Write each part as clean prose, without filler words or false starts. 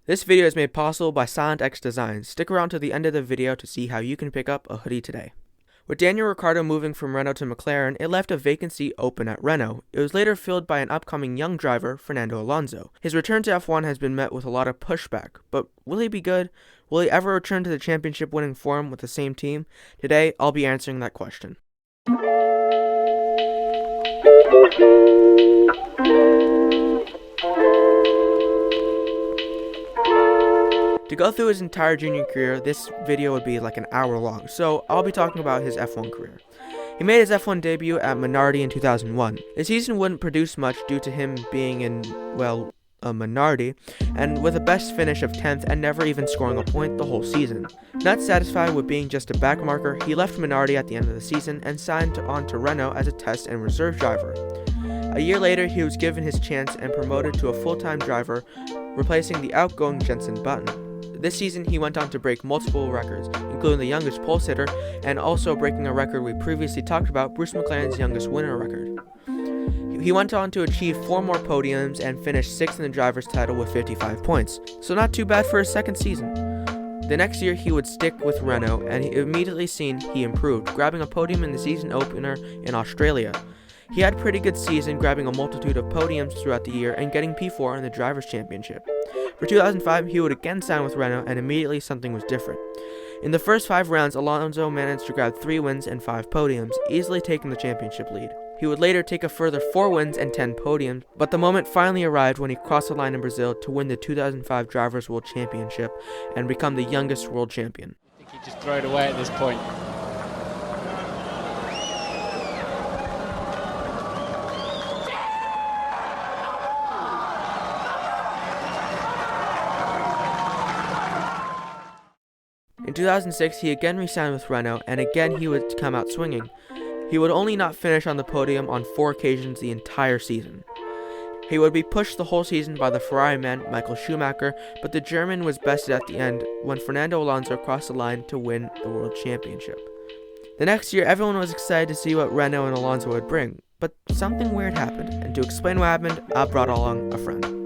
This video is made possible by Silent X Designs. Stick around to the end of the video to see how you can pick up a hoodie today. With Daniel Ricciardo moving from Renault to McLaren, it left a vacancy open at Renault. It was later filled by an upcoming young driver, Fernando Alonso. His return to F1 has been met with a lot of pushback, but will he be good? Will he ever return to the championship winning form with the same team? Today, I'll be answering that question. To go through his entire junior career, this video would be like an hour long, so I'll be talking about his F1 career. He made his F1 debut at Minardi in 2001. The season wouldn't produce much due to him being in, a Minardi, and with a best finish of 10th and never even scoring a point the whole season. Not satisfied with being just a backmarker, he left Minardi at the end of the season and signed on to Renault as a test and reserve driver. A year later, he was given his chance and promoted to a full-time driver, replacing the outgoing Jenson Button. This season, he went on to break multiple records, including the youngest pole sitter, and also breaking a record we previously talked about, Bruce McLaren's youngest winner record. He went on to achieve 4 more podiums and finished 6th in the driver's title with 55 points, so not too bad for his second season. The next year, he would stick with Renault, and immediately seen he improved, grabbing a podium in the season opener in Australia. He had a pretty good season, grabbing a multitude of podiums throughout the year and getting P4 in the Drivers' Championship. For 2005, he would again sign with Renault, and immediately something was different. In the first 5 rounds, Alonso managed to grab 3 wins and 5 podiums, easily taking the championship lead. He would later take a further 4 wins and 10 podiums, but the moment finally arrived when he crossed the line in Brazil to win the 2005 Drivers' World Championship and become the youngest world champion. I think he'd just throw it away at this point. In 2006, he again re-signed with Renault, and again he would come out swinging. He would only not finish on the podium on 4 occasions the entire season. He would be pushed the whole season by the Ferrari man, Michael Schumacher, but the German was bested at the end when Fernando Alonso crossed the line to win the World Championship. The next year, everyone was excited to see what Renault and Alonso would bring, but something weird happened, and to explain what happened, I brought along a friend.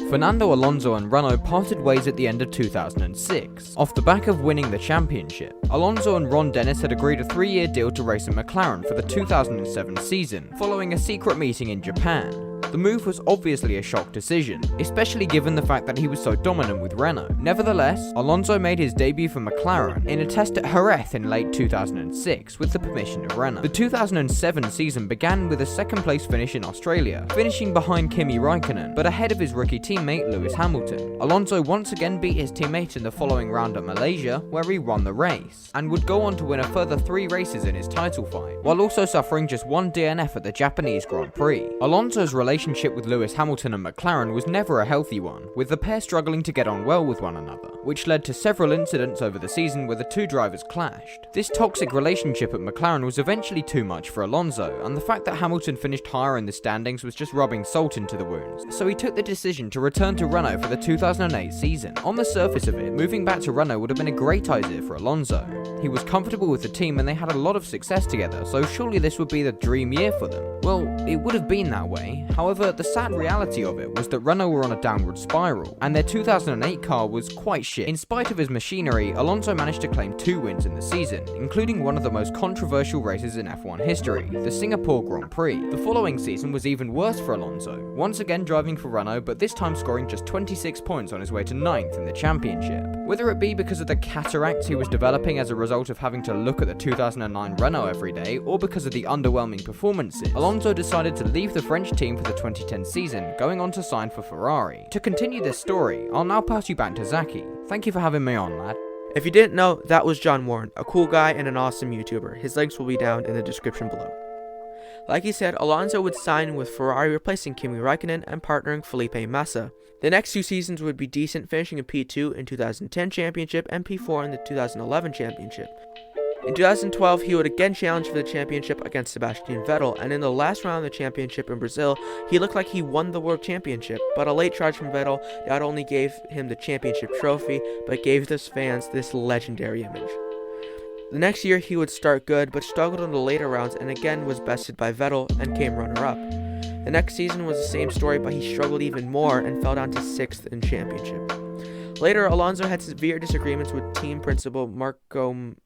Fernando Alonso and Renault parted ways at the end of 2006, off the back of winning the championship. Alonso and Ron Dennis had agreed a 3-year deal to race at McLaren for the 2007 season, following a secret meeting in Japan. The move was obviously a shock decision, especially given the fact that he was so dominant with Renault. Nevertheless, Alonso made his debut for McLaren in a test at Jerez in late 2006 with the permission of Renault. The 2007 season began with a second-place finish in Australia, finishing behind Kimi Raikkonen, but ahead of his rookie teammate Lewis Hamilton. Alonso once again beat his teammate in the following round at Malaysia, where he won the race, and would go on to win a further 3 races in his title fight, while also suffering just 1 DNF at the Japanese Grand Prix. Alonso's relationship with Lewis Hamilton and McLaren was never a healthy one, with the pair struggling to get on well with one another, which led to several incidents over the season where the 2 drivers clashed. This toxic relationship at McLaren was eventually too much for Alonso, and the fact that Hamilton finished higher in the standings was just rubbing salt into the wounds, so he took the decision to return to Renault for the 2008 season. On the surface of it, moving back to Renault would have been a great idea for Alonso. He was comfortable with the team and they had a lot of success together, so surely this would be the dream year for them. Well, it would have been that way. However, the sad reality of it was that Renault were on a downward spiral, and their 2008 car was quite shit. In spite of his machinery, Alonso managed to claim 2 wins in the season, including one of the most controversial races in F1 history, the Singapore Grand Prix. The following season was even worse for Alonso, once again driving for Renault, but this time scoring just 26 points on his way to 9th in the championship. Whether it be because of the cataracts he was developing as a result of having to look at the 2009 Renault every day, or because of the underwhelming performances, Alonso decided to leave the French team for the 2010 season, going on to sign for Ferrari. To continue this story, I'll now pass you back to Zaki. Thank you for having me on, lad. If you didn't know, that was John Warren, a cool guy and an awesome YouTuber. His links will be down in the description below. Like he said, Alonso would sign with Ferrari, replacing Kimi Raikkonen and partnering Felipe Massa. The next 2 seasons would be decent, finishing in P2 in 2010 championship and P4 in the 2011 championship. In 2012, he would again challenge for the championship against Sebastian Vettel, and in the last round of the championship in Brazil, he looked like he won the world championship, but a late charge from Vettel not only gave him the championship trophy, but gave his fans this legendary image. The next year, he would start good, but struggled in the later rounds and again was bested by Vettel and came runner-up. The next season was the same story, but he struggled even more and fell down to 6th in championship. Later, Alonso had severe disagreements with team principal Marco. I'm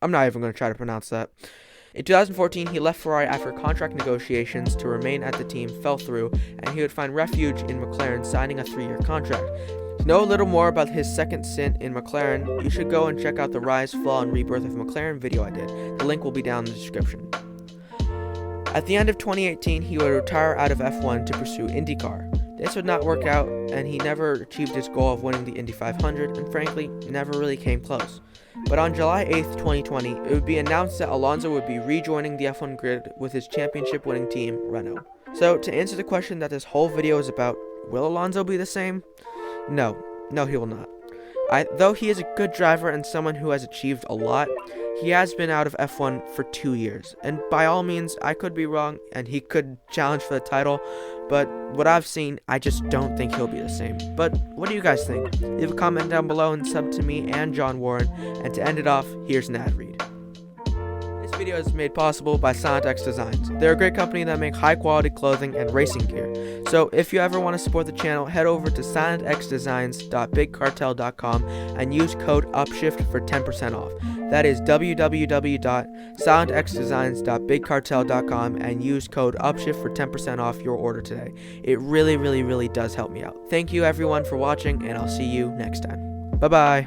not even going to try to pronounce that. In 2014, he left Ferrari after contract negotiations to remain at the team fell through, and he would find refuge in McLaren, signing a 3-year contract. To know a little more about his second stint in McLaren, you should go and check out the Rise, Fall, and Rebirth of McLaren video I did. The link will be down in the description. At the end of 2018, he would retire out of F1 to pursue IndyCar. This would not work out, and he never achieved his goal of winning the Indy 500, and frankly, never really came close. But on July 8th, 2020, it would be announced that Alonso would be rejoining the F1 grid with his championship-winning team, Renault. So, to answer the question that this whole video is about, will Alonso be the same? No, he will not. Though he is a good driver and someone who has achieved a lot, he has been out of F1 for 2 years, and by all means, I could be wrong, and he could challenge for the title, but what I've seen, I just don't think he'll be the same. But what do you guys think? Leave a comment down below and sub to me and John Warren, and to end it off, here's an ad read. This video is made possible by Silent X Designs. They're a great company that make high quality clothing and racing gear. So if you ever want to support the channel, head over to silentxdesigns.bigcartel.com and use code UPSHIFT for 10% off. That is www.silentxdesigns.bigcartel.com and use code UPSHIFT for 10% off your order today. It really does help me out. Thank you everyone for watching, and I'll see you next time. Bye bye.